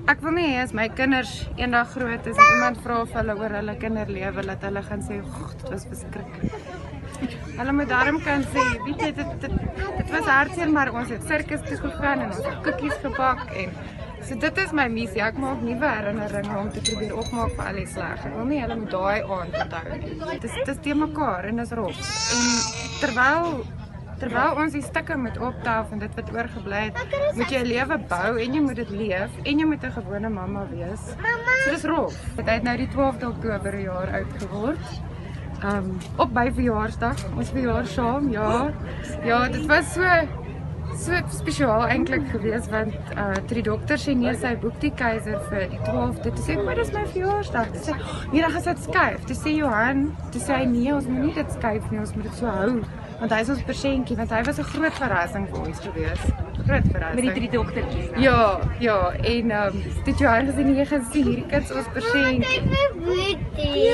Ek wil nie hê as my kinders eendag groot is en iemand vra of hulle oor hulle kinderlewe dat hulle gaan sê, dit was verskriklik. Hulle moet daarom kan sê, weet jy, dit was hartseer, maar ons het sirkus toe gegaan en ons het koekies gebak en so dit is my missie. Ek maak nuwe herinneringe om te probeer opmaak vir al die sleg. Ek wil nie hulle moet daai aand onthou nie. Dis te mekaar en dis rof. En terwyl ons die stukke moet optel van dit wat oorgebly het, moet jy 'n lewe bou en jy moet dit leef en jy moet 'n gewone mamma wees. So dis rof. Hy het nou die 12de Oktober 'n jaar oud geword. Op my verjaarsdag, ons verjaar saam, ja. Ja, dit was so spesiaal eintlik geweest want toe die dokter sê nee, sy boek die keiser vir die 12de, toe sê ek, maar dis my verjaarsdag. Toe sê nee, dan gaan sy dit skuif. Toe sê Johan, toe sê hy nee, ons moet nie dit skuif nie, ons moet dit so hou. Want hy is ons persentjie, want hy was 'n groot verrassing vir ons geweest. Groot verrassing. Met die 3 dogtertjies. Ja, en dit Johan gesê nee, jy gaan sien hierdie kind is ons persentjie. Kyk my boetie.